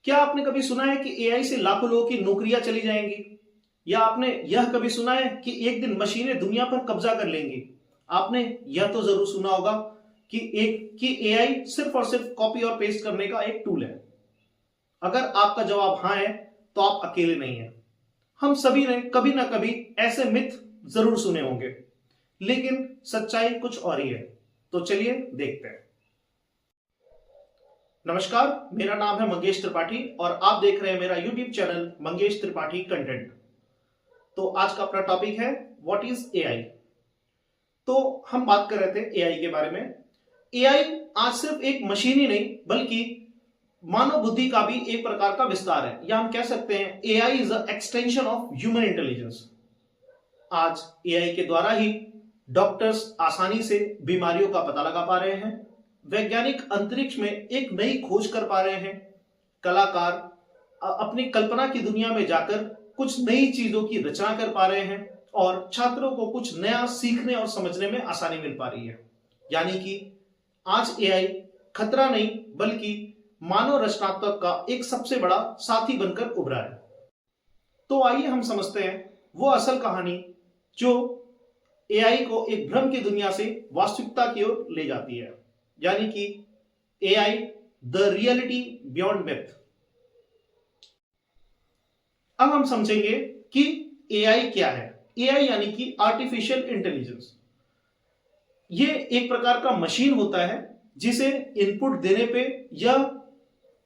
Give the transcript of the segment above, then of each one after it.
क्या आपने कभी सुना है कि एआई से लाखों लोगों की नौकरियां चली जाएंगी? या आपने यह कभी सुना है कि एक दिन मशीनें दुनिया पर कब्जा कर लेंगी? आपने यह तो जरूर सुना होगा कि एआई सिर्फ और सिर्फ कॉपी और पेस्ट करने का एक टूल है। अगर आपका जवाब हाँ है तो आप अकेले नहीं हैं। हम सभी ने कभी ना कभी ऐसे मिथ जरूर सुने होंगे, लेकिन सच्चाई कुछ और ही है। तो चलिए देखते हैं। नमस्कार, मेरा नाम है मंगेश त्रिपाठी और आप देख रहे हैं मेरा YouTube channel Mangesh Tripathi content. तो आज का अपना टॉपिक है व्हाट इज एआई। तो हम बात कर रहे थे एआई के बारे में। एआई आज सिर्फ एक मशीन ही नहीं बल्कि मानव बुद्धि का भी एक प्रकार का विस्तार है, या हम कह सकते हैं AI is a extension of human intelligence. आज एआई के द्वारा ही डॉक्टर्स आसानी से बीमारियों का पता लगा पा रहे हैं, वैज्ञानिक अंतरिक्ष में एक नई खोज कर पा रहे हैं, कलाकार अपनी कल्पना की दुनिया में जाकर कुछ नई चीजों की रचना कर पा रहे हैं और छात्रों को कुछ नया सीखने और समझने में आसानी मिल पा रही है। यानी कि आज एआई खतरा नहीं बल्कि मानव रचनात्मक का एक सबसे बड़ा साथी बनकर उभरा है। तो आइए हम समझते हैं वो असल कहानी जो एआई को एक भ्रम की दुनिया से वास्तविकता की ओर ले जाती है, यानी कि AI the reality beyond myth. अब हम समझेंगे कि एआई क्या है। एआई यानी कि आर्टिफिशियल इंटेलिजेंस। ये एक प्रकार का मशीन होता है जिसे इनपुट देने पे या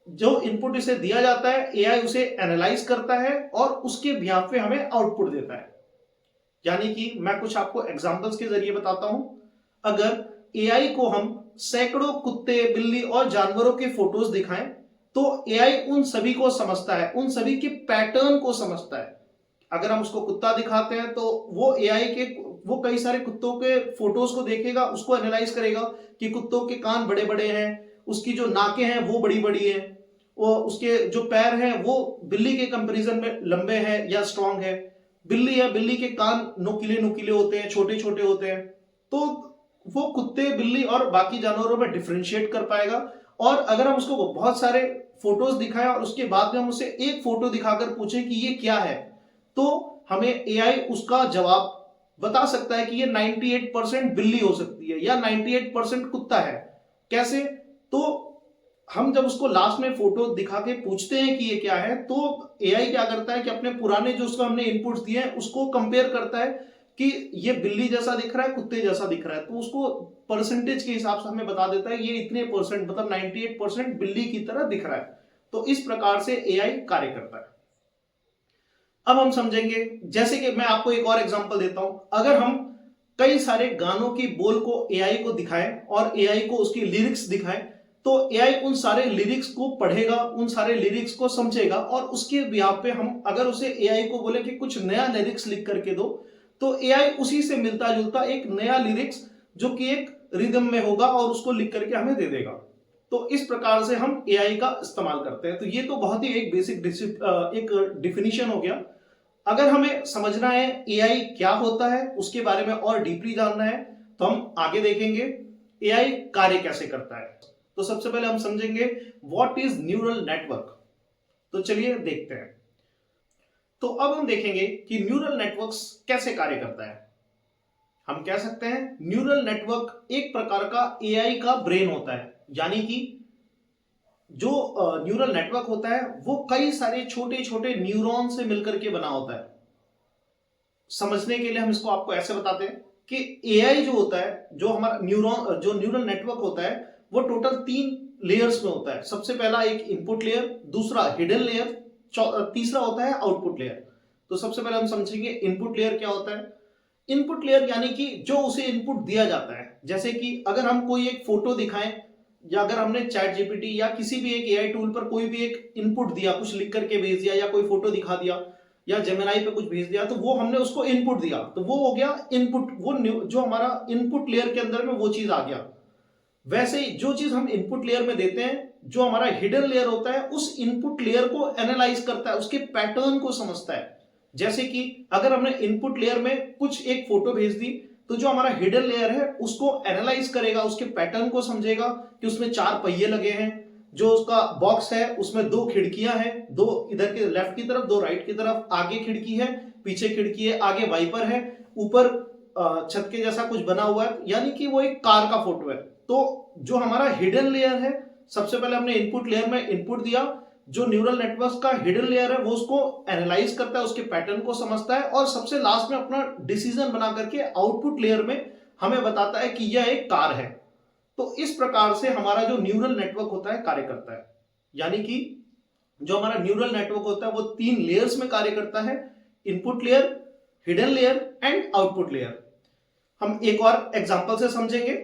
जो इनपुट इसे दिया जाता है एआई उसे एनालाइज करता है और उसके बिहाफ पे हमें आउटपुट देता है। यानी कि मैं कुछ आपको एग्जांपल्स के जरिए बताता हूं। अगर एआई को हम सैकड़ों कुत्ते, बिल्ली और जानवरों के फोटोज दिखाएं तो एआई उन सभी को समझता है, उन सभी के पैटर्न को समझता है। अगर हम उसको कुत्ता दिखाते हैं तो वो एआई के वो कई सारे कुत्तों के फोटोज को देखेगा, उसको एनालाइज करेगा कि कुत्तों के कान बड़े बड़े हैं, उसकी जो नाकें हैं वो बड़ी बड़ी हैं, वो उसके जो पैर हैं वो बिल्ली के कंपैरिजन में लंबे हैं या स्ट्रांग है। बिल्ली है, बिल्ली के कान नुकीले नुकीले होते हैं, छोटे छोटे होते हैं। तो वो कुत्ते, बिल्ली और बाकी जानवरों में डिफरेंशिएट कर पाएगा। और अगर हम उसको बहुत सारे फोटोज दिखाएं और उसके बाद में हम उसे एक फोटो दिखाकर पूछें कि ये क्या है, तो हमें एआई उसका जवाब बता सकता है कि ये 98% बिल्ली हो सकती है या 98% कुत्ता है। कैसे? तो हम जब उसको लास्ट में फोटो दिखा के पूछते हैं कि ये क्या है, तो एआई क्या करता है कि अपने पुराने जो उसको हमने इनपुट्स दिए हैं उसको कंपेयर करता है कि ये बिल्ली जैसा दिख रहा है, कुत्ते जैसा दिख रहा है, तो उसको परसेंटेज के हिसाब से हमें बता देता है ये इतने परसेंट, मतलब 98% बिल्ली की तरह दिख रहा है। तो इस प्रकार से एआई कार्य करता है। अब हम समझेंगे, जैसे कि मैं आपको एक और एग्जांपल देता हूं। अगर हम कई सारे गानों की बोल को एआई को दिखाएं और एआई को उसकी लिरिक्स दिखाएं तो एआई उन सारे लिरिक्स को पढ़ेगा, उन सारे लिरिक्स को समझेगा और उसके बिहाफ पे हम अगर उसे एआई को बोले कि कुछ नया लिरिक्स लिख करके दो, तो एआई उसी से मिलता जुलता एक नया लिरिक्स जो कि एक रिदम में होगा और उसको लिख करके हमें दे देगा। तो इस प्रकार से हम एआई का इस्तेमाल करते हैं। तो ये तो बहुत ही एक बेसिक एक डिफिनीशन हो गया। अगर हमें समझना है एआई क्या होता है, उसके बारे में और डीपली जानना है, तो हम आगे देखेंगे एआई कार्य कैसे करता है। तो सबसे पहले हम समझेंगे व्हाट इज न्यूरल नेटवर्क। तो चलिए देखते हैं। तो अब हम देखेंगे कि न्यूरल नेटवर्क्स कैसे कार्य करता है। हम कह सकते हैं न्यूरल नेटवर्क एक प्रकार का एआई का ब्रेन होता है। यानी कि जो न्यूरल नेटवर्क होता है वो कई सारे छोटे छोटे न्यूरॉन से मिलकर के बना होता है। समझने के लिए हम इसको आपको ऐसे बताते हैं कि एआई जो होता है, जो हमारा जो न्यूरल नेटवर्क होता है वो टोटल 3 लेयर्स में होता है। सबसे पहला एक इनपुट लेयर, दूसरा हिडन लेयर, तीसरा होता है आउटपुट लेयर। तो सबसे पहले हम समझेंगे इनपुट लेयर क्या होता है। इनपुट लेयर यानी कि जो उसे इनपुट दिया जाता है। जैसे कि अगर हम कोई एक फोटो दिखाएं या अगर हमने चैट जीपीटी या किसी भी एक एआई टूल पर कोई भी एक इनपुट दिया, कुछ लिख करके भेज दिया या कोई फोटो दिखा दिया या जेमिनाई पे कुछ भेज दिया, तो वो हमने उसको इनपुट दिया, तो वो हो गया इनपुट। वो जो हमारा इनपुट लेयर के अंदर में वो चीज आ गया। वैसे ही जो चीज हम इनपुट लेयर में देते हैं, जो हमारा हिडन लेयर होता है उस इनपुट लेयर को एनालाइज करता है, उसके पैटर्न को समझता है। जैसे कि अगर हमने इनपुट लेयर में कुछ एक फोटो भेज दी तो जो हमारा हिडन लेयर है उसको एनालाइज करेगा, उसके पैटर्न को समझेगा कि उसमें 4 पहिए लगे हैं, जो उसका बॉक्स है उसमें दो खिड़कियां हैं, दो इधर के लेफ्ट की तरफ, दो राइट की तरफ, आगे खिड़की है, पीछे खिड़की है, आगे वाइपर है, ऊपर छत के जैसा कुछ बना हुआ है, यानी कि वो एक कार का फोटो है। तो जो हमारा हिडन लेयर है, सबसे पहले हमने इनपुट लेयर में इनपुट दिया, जो न्यूरल नेटवर्क का हिडन लेयर है वो उसको एनालाइज करता है, उसके पैटर्न को समझता है और सबसे लास्ट में अपना डिसीजन बना करके आउटपुट लेयर में हमें बताता है कि यह एक कार है। तो इस प्रकार से हमारा जो न्यूरल नेटवर्क होता है कार्य करता है, यानी कि जो हमारा न्यूरल नेटवर्क होता है वो 3 लेयर्स में कार्य करता है, input layer, hidden layer and output layer. हम एक और एग्जांपल से समझेंगे,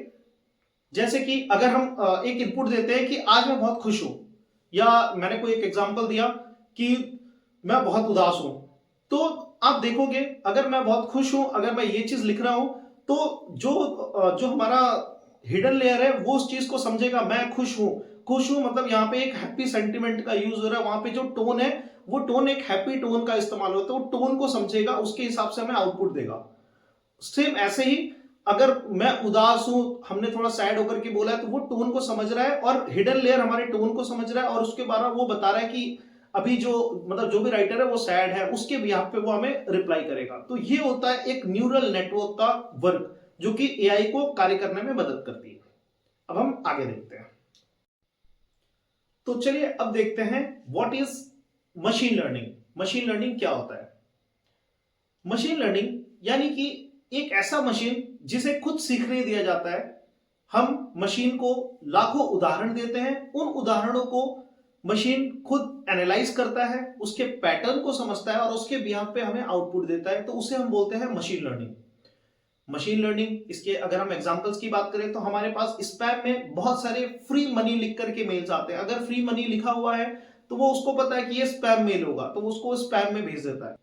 जैसे कि अगर हम एक इनपुट देते हैं कि आज मैं बहुत खुश हूं, या मैंने कोई एक एग्जांपल दिया कि मैं बहुत उदास हूं, तो आप देखोगे अगर मैं बहुत खुश हूं, अगर मैं ये चीज लिख रहा हूं, तो जो हमारा हिडन लेयर है वो उस चीज को समझेगा, मैं खुश हूं। खुश हूं मतलब यहाँ पे एक हैप्पी सेंटिमेंट का यूज हो रहा है, वहां पे जो टोन है वो टोन एक हैप्पी टोन का इस्तेमाल होता है, वो टोन को समझेगा, उसके हिसाब से हमें आउटपुट देगा। सेम ऐसे ही अगर मैं उदास हूं, हमने थोड़ा सैड होकर के बोला है, तो वो टोन को समझ रहा है और हिडन लेयर हमारे टोन को समझ रहा है और उसके बाद वो बता रहा है कि अभी जो मतलब जो भी राइटर है वो सैड है, उसके बिहाफ पे वो हमें रिप्लाई करेगा। तो ये होता है एक न्यूरल नेटवर्क का वर्क, जो कि एआई को कार्य करने में मदद करती है। अब हम आगे देखते हैं। तो चलिए अब देखते हैं what is machine learning. Machine learning क्या होता है? मशीन लर्निंग यानी कि एक ऐसा मशीन जिसे खुद सीखने दिया जाता है। हम मशीन को लाखों उदाहरण देते हैं, उन उदाहरणों को मशीन खुद एनालाइज करता है, उसके पैटर्न को समझता है और उसके बिहाफ पे हमें आउटपुट देता है, तो उसे हम बोलते हैं मशीन लर्निंग। मशीन लर्निंग, इसके अगर हम एग्जांपल्स की बात करें तो हमारे पास स्पैम में बहुत सारे फ्री मनी लिख करके मेल्स आते हैं। अगर फ्री मनी लिखा हुआ है तो वो उसको पता है कि ये स्पैम मेल होगा, तो वो उसको स्पैम में भेज देता है।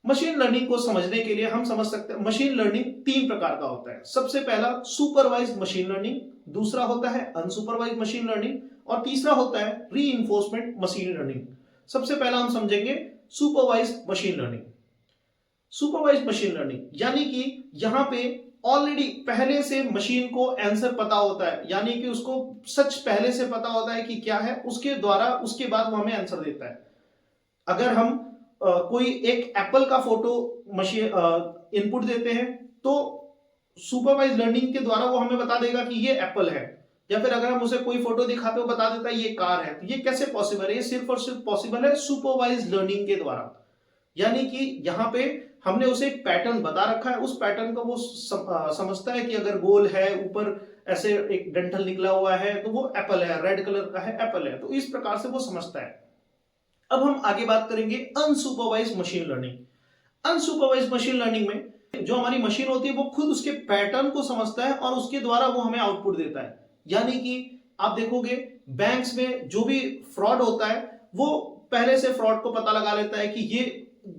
मशीन लर्निंग को समझने के लिए हम समझ सकते हैं मशीन लर्निंग 3 प्रकार का होता है। सबसे पहला सुपरवाइज्ड मशीन लर्निंग, दूसरा होता है अनसुपरवाइज्ड मशीन लर्निंग और तीसरा होता है रीइंफोर्समेंट मशीन लर्निंग। सबसे पहला हम समझेंगे supervised machine learning. Supervised machine learning यानी कि यहां पे ऑलरेडी पहले से मशीन को आंसर पता होता है, यानी कि उसको सच पहले से पता होता है कि क्या है, उसके द्वारा उसके बाद वो हमें आंसर देता है। अगर हम कोई एक एप्पल का फोटो मशीन इनपुट देते हैं तो सुपरवाइज लर्निंग के द्वारा वो हमें बता देगा कि ये एप्पल है, या फिर अगर हम उसे कोई फोटो दिखाते हो बता देता है ये कार है। तो ये कैसे पॉसिबल है? ये सिर्फ और सिर्फ पॉसिबल है सुपरवाइज लर्निंग के द्वारा, यानी कि यहाँ पे हमने उसे एक पैटर्न बता रखा है, उस पैटर्न को वो समझता है कि अगर गोल है, ऊपर ऐसे एक डंठल निकला हुआ है तो वो एप्पल है, रेड कलर का है एप्पल है, तो इस प्रकार से वो समझता है। अब हम आगे बात करेंगे unsupervised machine learning. Unsupervised machine learning में जो हमारी मशीन होती है वो खुद उसके पैटर्न को समझता है और उसके द्वारा वो हमें आउटपुट देता है। यानी कि आप देखोगे बैंक्स में जो भी फ्रॉड होता है वो पहले से फ्रॉड को पता लगा लेता है कि ये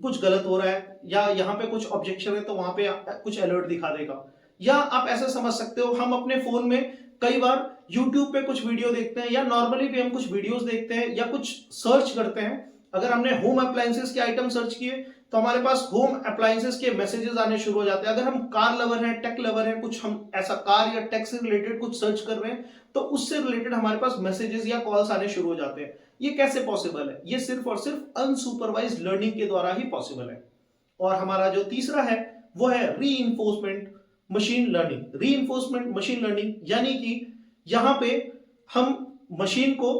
कुछ गलत हो रहा है या यहाँ पे कुछ ऑब्जेक्शन है, तो वहां पे कुछ अलर्ट दिखा देगा। या आप ऐसा समझ सकते हो, हम अपने फोन में कई बार YouTube पे कुछ वीडियो देखते हैं या नॉर्मली भी हम कुछ वीडियोस देखते हैं या कुछ सर्च करते हैं। अगर हमने होम अप्लायंसेस के आइटम सर्च किए तो हमारे पास होम अप्लायंसेस के मैसेजेस आने शुरू हो जाते हैं। अगर हम कार लवर हैं, टेक लवर हैं, कुछ हम ऐसा कार या टेक से रिलेटेड कुछ सर्च कर रहे हैं तो उससे रिलेटेड हमारे पास मैसेजेस या कॉल्स आने शुरू हो जाते हैं। ये कैसे पॉसिबल है? ये सिर्फ और सिर्फ अनसुपरवाइज्ड लर्निंग के द्वारा ही पॉसिबल है। और हमारा जो तीसरा है वो है reinforcement machine learning. Reinforcement machine learning यानी कि यहां पे हम मशीन को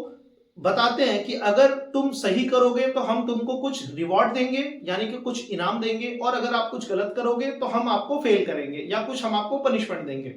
बताते हैं कि अगर तुम सही करोगे तो हम तुमको कुछ रिवॉर्ड देंगे, यानी कि कुछ इनाम देंगे, और अगर आप कुछ गलत करोगे तो हम आपको फेल करेंगे या कुछ हम आपको पनिशमेंट देंगे।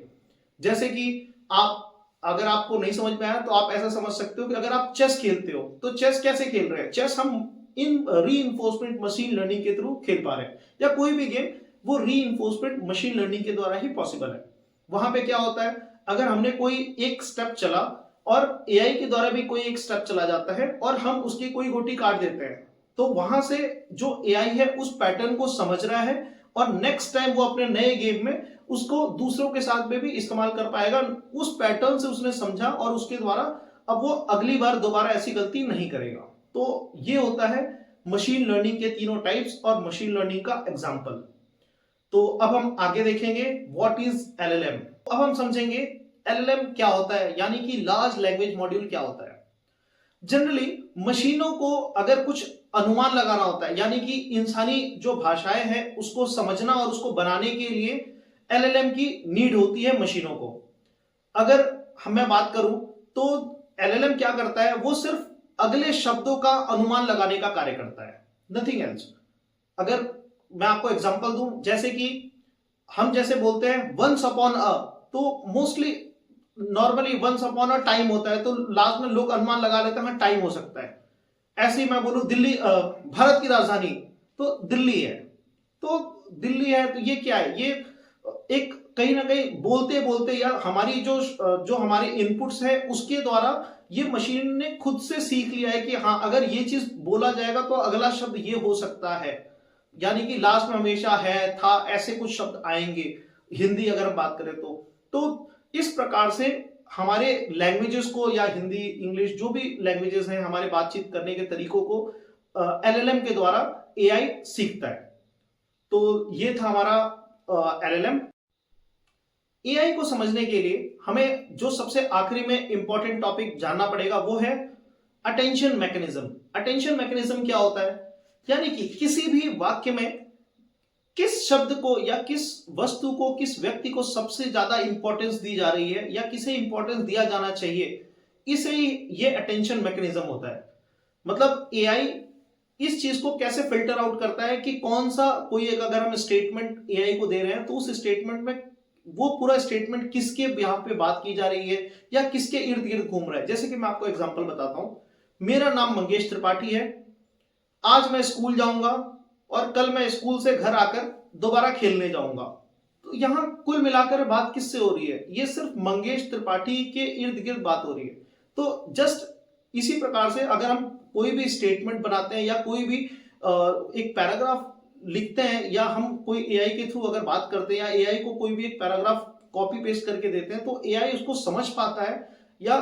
जैसे कि आप अगर आपको नहीं समझ में आया तो आप ऐसा समझ सकते हो कि अगर आप चेस खेलते हो तो चेस कैसे खेल रहे हैं? चेस हम इन रीइंफोर्समेंट मशीन लर्निंग के थ्रू खेल पा रहे हैं, या कोई भी गेम वो रीइंफोर्समेंट मशीन लर्निंग के द्वारा ही पॉसिबल है। वहां पे क्या होता है, अगर हमने कोई एक स्टेप चला और एआई के द्वारा भी कोई एक स्टेप चला जाता है और हम उसकी कोई गोटी काट देते हैं, तो वहां से जो एआई है उस पैटर्न को समझ रहा है और नेक्स्ट टाइम वो अपने नए गेम में उसको दूसरों के साथ में भी इस्तेमाल कर पाएगा। उस पैटर्न से उसने समझा और उसके द्वारा अब वो अगली बार दोबारा ऐसी गलती नहीं करेगा। तो ये होता है मशीन लर्निंग के तीनों टाइप्स और मशीन लर्निंग का एग्जांपल। तो अब हम आगे देखेंगे व्हाट इज एलएलएम। अब हम समझेंगे एलएलएम क्या होता है, यानी कि लार्ज लैंग्वेज मॉड्यूल क्या होता है। जनरली मशीनों को अगर कुछ अनुमान लगाना होता है, यानी कि इंसानी जो भाषाएं हैं उसको समझना और उसको बनाने के लिए एलएलएम की नीड होती है मशीनों को। अगर मैं बात करूं तो एलएलएम क्या करता है, वो सिर्फ अगले शब्दों का अनुमान लगाने का कार्य करता है, नथिंग एल्स। अगर मैं आपको एग्जांपल दूं, जैसे कि हम जैसे बोलते हैं वंस अपॉन अ, तो mostly normally once upon a time होता है, तो लास्ट में लोग अनुमान लगा लेते हैं टाइम हो सकता है। ऐसे ही मैं बोलूं दिल्ली, भारत की राजधानी तो दिल्ली है, तो दिल्ली है तो ये क्या है, ये एक कहीं ना कहीं बोलते बोलते या हमारी जो हमारे इनपुट्स है उसके द्वारा ये मशीन ने खुद से सीख लिया है कि हाँ अगर ये चीज बोला जाएगा तो अगला शब्द ये हो सकता है, यानी कि लास्ट में हमेशा है, था, ऐसे कुछ शब्द आएंगे। हिंदी अगर हम बात करें तो इस प्रकार से हमारे लैंग्वेजेस को, या हिंदी इंग्लिश जो भी लैंग्वेजेस हैं, हमारे बातचीत करने के तरीकों को एलएलएम के द्वारा एआई सीखता है। तो ये था हमारा एलएलएम। एआई को समझने के लिए हमें जो सबसे आखिरी में इंपॉर्टेंट टॉपिक जानना पड़ेगा वो है अटेंशन मैकेनिज्म। अटेंशन मैकेनिज्म क्या होता है, यानी कि किसी भी वाक्य में किस शब्द को या किस वस्तु को, किस व्यक्ति को सबसे ज्यादा इंपॉर्टेंस दी जा रही है या किसे इंपॉर्टेंस दिया जाना चाहिए, इसे ही ये अटेंशन मैकेनिज्म होता है। मतलब एआई इस चीज को कैसे फिल्टर आउट करता है कि कौन सा, कोई एक अगर हम स्टेटमेंट एआई को दे रहे हैं तो उस स्टेटमेंट में वो पूरा स्टेटमेंट किसके बिहाफ पे बात की जा रही है या किसके इर्द गिर्द घूम रहा है। जैसे कि मैं आपको एग्जांपल बताता हूं, मेरा नाम मंगेश त्रिपाठी है, आज मैं स्कूल जाऊंगा और कल मैं स्कूल से घर आकर दोबारा खेलने जाऊंगा। तो यहां कुल मिलाकर बात किससे हो रही है, ये सिर्फ मंगेश त्रिपाठी के इर्द गिर्द बात हो रही है। तो जस्ट इसी प्रकार से अगर हम कोई भी स्टेटमेंट बनाते हैं या कोई भी एक पैराग्राफ लिखते हैं या हम कोई एआई के थ्रू अगर बात करते हैं या एआई को कोई भी एक पैराग्राफ कॉपी पेस्ट करके देते हैं, तो एआई उसको समझ पाता है या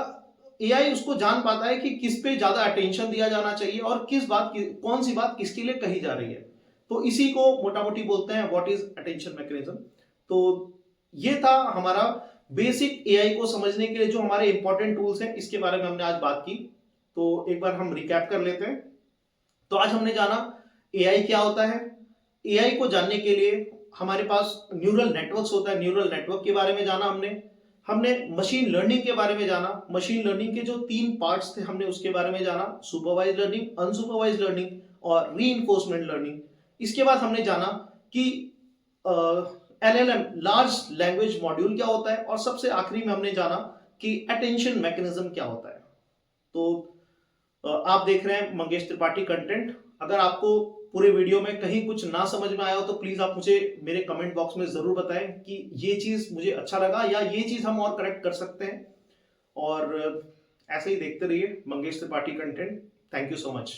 एआई उसको जान पाता है कि किस पे ज्यादा अटेंशन दिया जाना चाहिए और किस बात की, कौन सी बात किसके लिए कही जा रही है। तो इसी को मोटा मोटी बोलते हैं व्हाट इज अटेंशन मैकेनिज्म। तो ये था हमारा बेसिक एआई को समझने के लिए जो हमारे इंपॉर्टेंट टूल्स हैं, इसके बारे में हमने आज बात की। तो एक बार हम रिकैप कर लेते हैं। तो आज हमने जाना एआई क्या होता है। एआई को जानने के लिए हमारे पास न्यूरल नेटवर्क्स होता है, न्यूरल नेटवर्क के बारे में जाना हमने मशीन लर्निंग के बारे में जाना, मशीन लर्निंग के जो 3 पार्ट्स थे हमने उसके बारे में जाना, सुपरवाइज लर्निंग, अनसुपरवाइज लर्निंग और रीइंफोर्समेंट लर्निंग। इसके बाद हमने जाना कि एलएलएम लार्ज लैंग्वेज मॉड्यूल क्या होता है और सबसे आखिरी में हमने जाना कि अटेंशन मैकेनिज्म क्या होता है। तो आप देख रहे हैं मंगेश त्रिपाठी कंटेंट। अगर आपको पूरे वीडियो में कहीं कुछ ना समझ में आया हो तो प्लीज आप मुझे मेरे कमेंट बॉक्स में जरूर बताएं कि ये चीज मुझे अच्छा लगा या ये चीज हम और करेक्ट कर सकते हैं। और ऐसे ही देखते रहिए Mangesh Tripathi content. Thank you so much.